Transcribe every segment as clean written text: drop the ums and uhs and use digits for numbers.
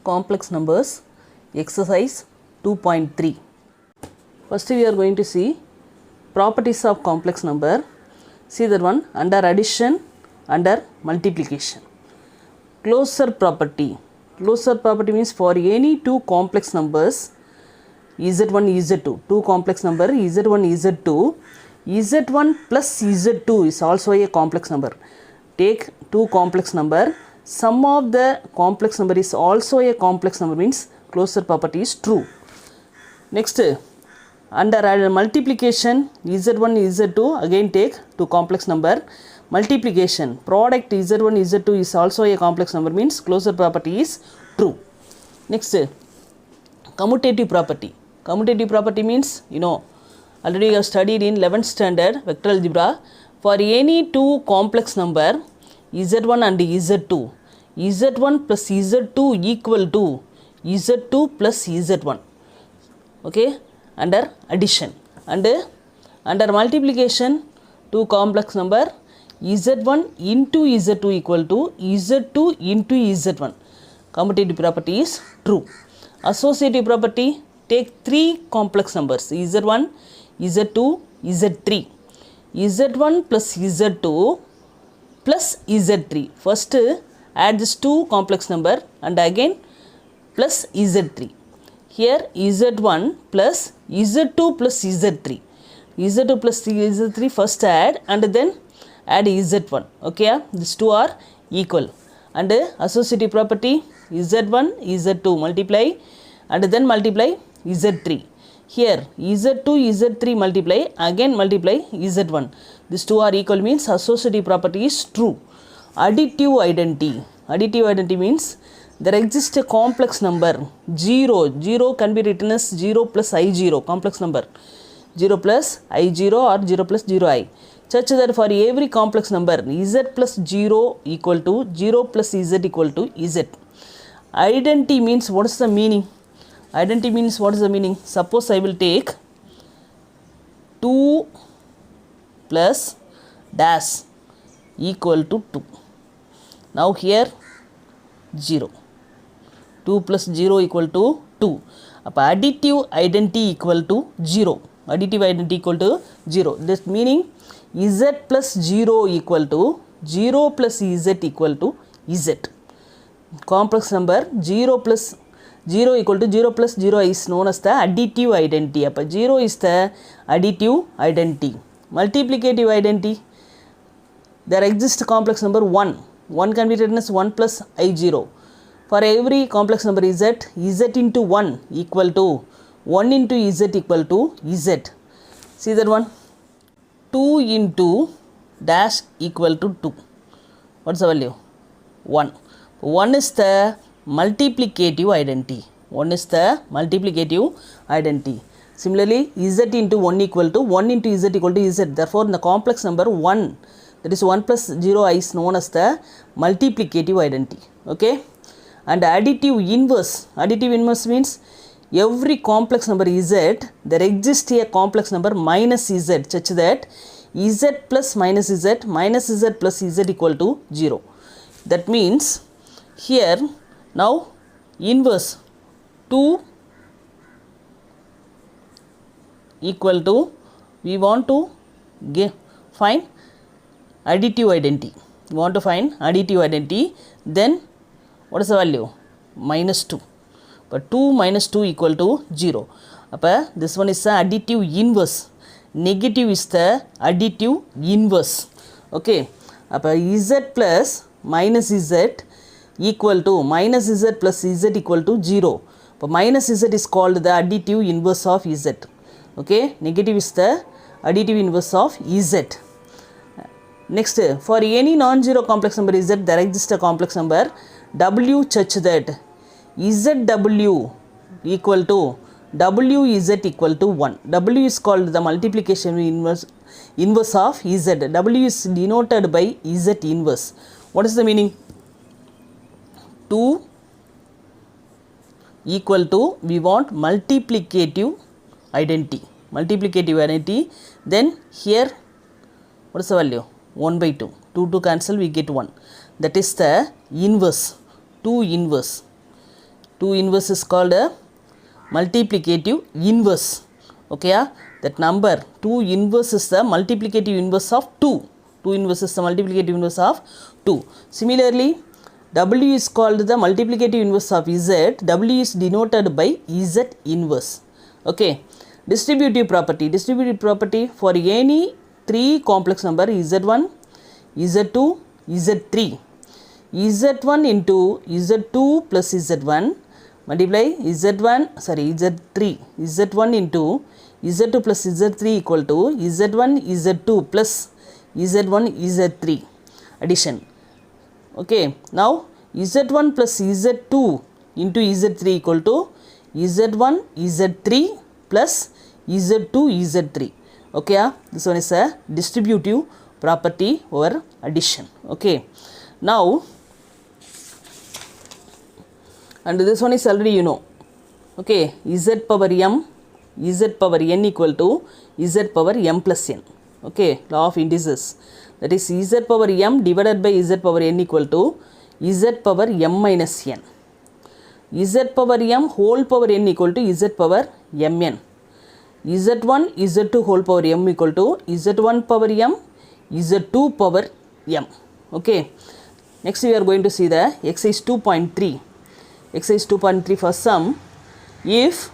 complex numbers exercise 2.3. First we are going to see properties of complex number. See that one under addition, under multiplication. Closure property. Closure property means for any two complex numbers z1 z2, two complex number z1 z2, z1 plus z2 is also a complex number. Take two complex number, sum of the complex number is also a complex number means closure property is true. Next under multiplication z1 z2, again take two complex number, multiplication product z1 z2 is also a complex number means closure property is true. Next commutative property. Commutative property means already you have studied in 11th standard vector algebra. For any two complex number z1 and z2, z1 plus z2 equal to z2 plus z1, okay, under addition. And under multiplication two complex number z1 into z2 equal to z2 into z1. Commutative property is true. Associative property, take three complex numbers z1, z2, z3. z1 plus z2 plus z3. First add this two complex number and again plus z3. Here z1 plus z2 plus z3. z2 plus z3 first add and then add z1. Okay, these two are equal. And associative property z1 z2 multiply and then multiply z3. Here z2 z3 multiply again multiply z1. These two are equal means associative property is true. Additive identity. Additive identity means there exists a complex number 0. 0 can be written as 0 plus I0, complex number 0 plus I0 or 0 plus 0I, such that for every complex number z plus 0 equal to 0 plus z equal to z. Identity means what is the meaning? Identity means what is the meaning? Suppose I will take 2 plus dash equal to 2. Now here 0. 2 plus 0 equal to 2. Additive identity equal to 0. Additive identity equal to 0. This meaning z plus 0 equal to 0 plus z equal to z. Complex number 0 plus 0 equal to 0 plus 0 is known as the additive identity. 0 is the additive identity. Multiplicative identity, there exists complex number 1. 1 can be written as 1 plus I0. For every complex number z into 1 equal to 1 into z equal to z. See that one? 2 into dash equal to 2. What's the value? 1. 1 is the multiplicative identity. 1 is the multiplicative identity. Similarly, z into 1 equal to 1 into z equal to z. Therefore, the complex number 1, that is 1 plus 0I, is known as the multiplicative identity. Okay. And additive inverse. Additive inverse means every complex number z, there exists a complex number minus z, such that z plus minus z plus z equal to 0. That means here now inverse 2 equal to, we want to find additive identity. We want to find additive identity. Then what is the value? Minus 2. But 2 minus 2 equal to 0. This one is the additive inverse. Negative is the additive inverse. Okay. Z plus minus z equal to minus z plus z equal to 0. But minus z is called the additive inverse of z. Okay. Negative is the additive inverse of z. Next, for any non-zero complex number z, there exists a complex number w such that zw equal to wz equal to 1. W is called the multiplication inverse of z. W is denoted by z inverse. What is the meaning? 2 equal to, we want multiplicative identity. Multiplicative identity. Then here what is the value? 1 by 2. 2 to cancel, we get 1. That is the inverse. 2 inverse. 2 inverse is called a multiplicative inverse. Okay, that number 2 inverse is the multiplicative inverse of 2. 2 inverse is the multiplicative inverse of 2. Similarly, W is called the multiplicative inverse of Z. W is denoted by Z inverse. Okay, distributive property. Distributive property for any 3 complex number Z1, Z2, Z3. Z1 into Z2 plus Z1 multiply Z3. Z1 into Z2 plus Z3 equal to Z1 Z2 plus Z1 Z3 addition. Okay, now Z1 plus Z2 into Z3 equal to Z1 Z3 plus Z2 Z3. Okay, this one is a distributive property over addition. Okay, now and this one is already you know. Okay, Z power m, Z power n equal to Z power m plus n. Okay, law of indices, that is Z power m divided by Z power n equal to Z power m minus n. Z power m whole power n equal to Z power mn. Z1 Z2 whole power m equal to Z1 power m Z2 power m. Okay, next we are going to see the exercise 2.3. Exercise 2.3 for sum. If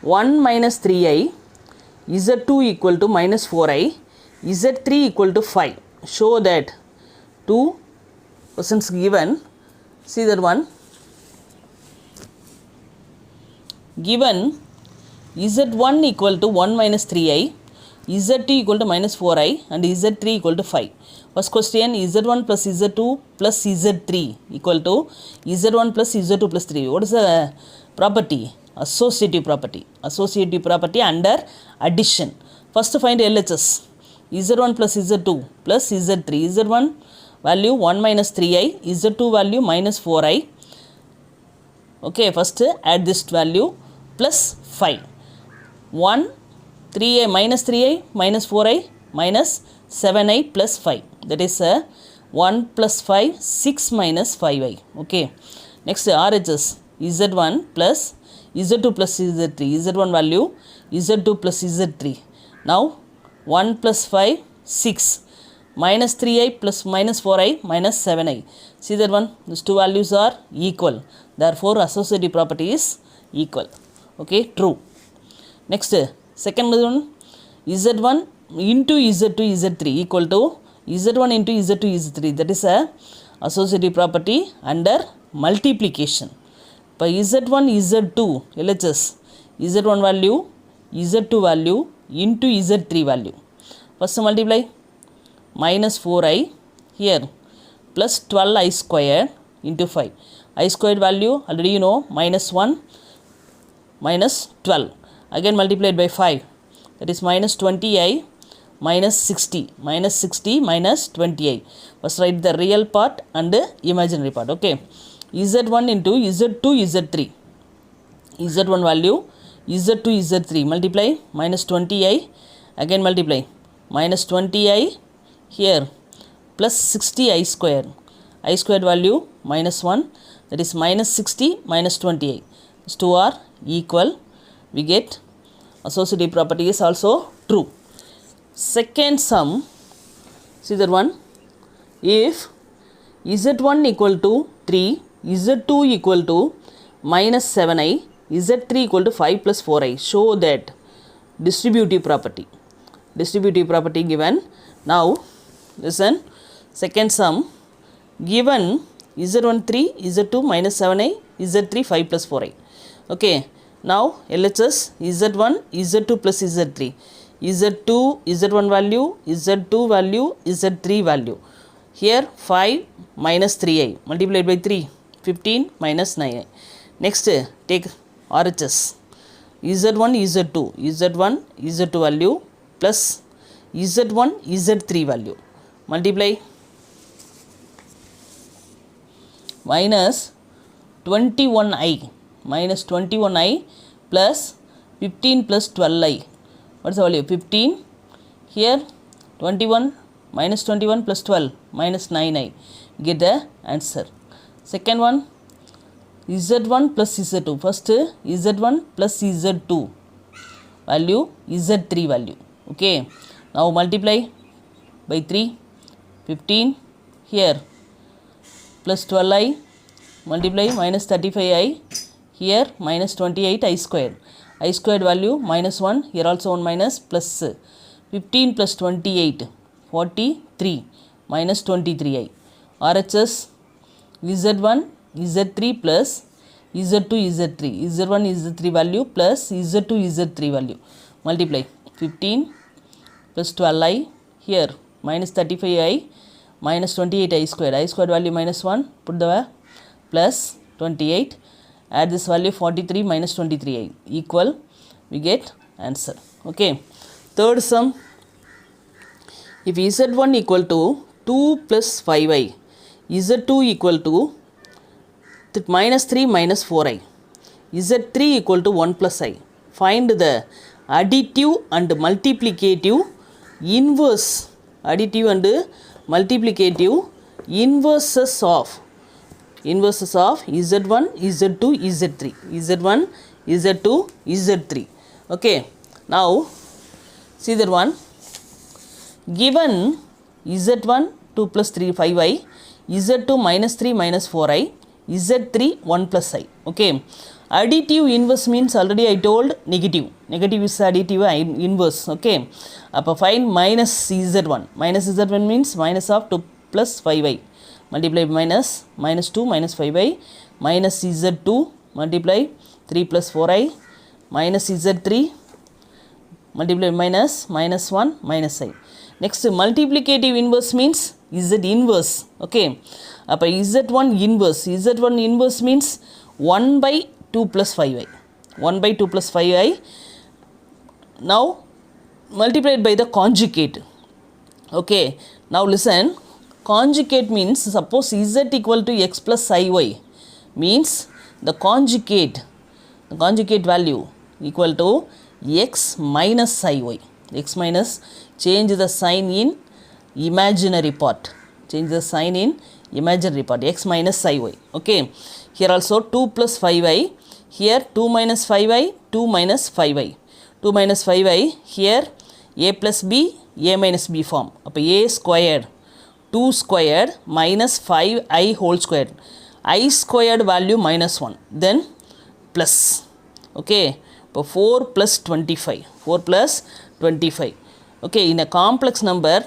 1 minus 3i, Z2 equal to minus 4i, Z3 equal to 5. Show that 2 questions given. See that one. Given Z1 equal to 1 minus 3i, Z2 equal to minus 4i and Z3 equal to 5. First question, Z1 plus Z2 plus Z3 equal to Z1 plus Z2 plus 3. What is the property? Associative property. Associative property under addition. First find LHS. Z1 plus Z2 plus Z3. Z1 value 1 minus 3i, Z2 value minus 4i. Okay, first add this value plus 5. 1, 3i minus 3i minus 4i minus 7i plus 5. That is 1 plus 5, 6 minus 5i. Okay, next RHS. Z1 plus Z2 plus Z3. Z1 value Z2 plus Z3. Now 1 plus 5, 6 minus 3i plus minus 4i minus 7i. See that one, these two values are equal. Therefore, associative property is equal. Okay, true. Next, second one, Z1 into Z2 Z3 equal to Z1 into Z2 Z3. That is a associative property under multiplication. By Z1 Z2 LHS, Z1 value Z2 value into Z3 value. First multiply minus 4i here plus 12i squared into 5. I squared value already you know, minus 1 minus 12. Again multiplied by 5, that is minus 20i minus 60. Minus 60 minus 20i. First write the real part and the imaginary part. Okay, Z1 into Z2 Z3. Z1 value Z2 Z3 multiply minus 20i, again multiply minus 20i here plus 60i square. I squared value minus 1, that is minus 60 minus 20i. These two are equal. We get associative property is also true. Second sum, see that one. If Z1 equal to 3, Z2 equal to minus 7i, Z3 equal to 5 plus 4i. Show that distributive property. Distributive property given. Now listen, second sum. Given Z1 3, Z2 minus 7i, Z3 5 plus 4i. Okay, now LHS Z1 Z2 plus Z3. Z2 Z1 value, Z2 value, Z3 value. Here 5 minus 3i multiplied by 3, 15 minus 9i. Next take RHS. Z1 Z2, Z1 Z2 value plus Z1 Z3 value. Multiply minus 21i plus 15 plus 12i. What is the value? 15. Here 21 minus 21 plus 12 minus 9i. Get the answer. Second one, z1 plus z2. First z1 plus z2 value, z3 value. Okay, now multiply by 3, 15 here, plus 12i, multiply minus 35i here, minus 28i squared. I squared value minus 1, here also 1 minus, plus 15 plus 28, 43 minus 23i. RHS z1 z3 plus z2 z3, z1 z3 value plus z2 z3 value, multiply 15 plus 12i here, minus 35i minus 28i squared value minus 1, put the plus 28, add this value 43 minus 23i equal, we get answer. Okay, third sum, if z1 equal to 2 plus 5i, z2 equal to minus 3 minus 4i, z3 equal to 1 plus I. Find the additive and multiplicative inverse, additive and multiplicative inverses of z1, z2, z3, z1, z2, z3. Okay, now see that one, given z1 2 plus 3 5i, z2 minus 3 minus 4i, z3 1 plus I. Okay, additive inverse means already I told negative is additive inverse. Okay, appo find minus z1, means minus of 2 plus 5i, multiply minus 2 minus 5i, minus z2 multiply 3 plus 4i, minus z3 multiply minus 1 minus I. Next, multiplicative inverse means z inverse. Okay, appo z1 inverse means 1 by 2 plus 5i, 1 by 2 plus 5i. Now multiplied by the conjugate. Okay, now listen, conjugate means, suppose z equal to x plus iy, means the conjugate value equal to x minus iy, x minus, change the sign in imaginary part, x minus iy. Okay, here also 2 plus 5i, here 2 minus 5i, 2 minus 5i, 2 minus 5i, here a plus b, a minus b form. Appo a squared 2 squared minus 5i whole squared, I squared value minus 1, then plus. Okay, 4 plus 25. Okay, in a complex number,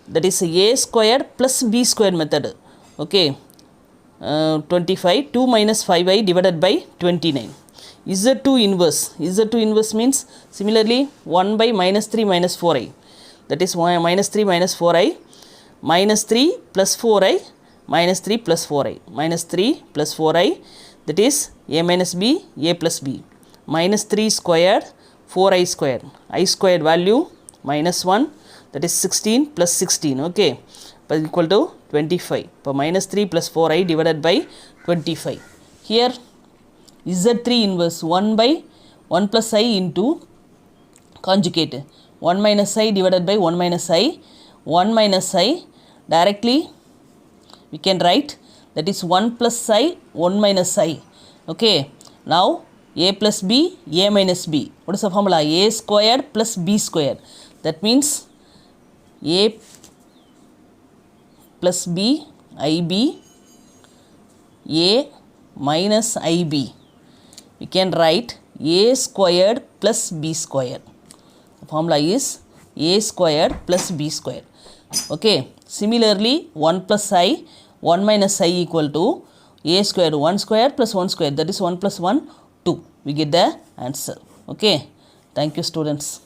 that is a squared plus b squared method. Okay, 25, 2 minus 5i divided by 29. z2 inverse means similarly 1 by minus 3 minus 4i, that is minus 3 minus 4i, minus 3 plus 4i, minus 3 plus 4i, minus 3 plus 4i, that is a minus b, a plus b, minus 3 squared, 4i squared, I squared value minus 1, that is 16 plus 16. Okay, but equal to 25. So minus 3 plus 4i divided by 25. Here z3 inverse 1 by 1 plus I into conjugate, 1 minus I divided by 1 minus I, 1 minus I, directly we can write, that is 1 plus I, 1 minus I. Okay, now a plus b, a minus b, what is the formula? A squared plus b squared, that means a plus b, ib, a minus ib, we can write a squared plus b squared. The formula is a squared plus b squared. Okay, similarly 1 plus I, 1 minus I equal to a squared, 1 squared plus 1 squared, that is 1 plus 1, 2. We get the answer. Okay, thank you students.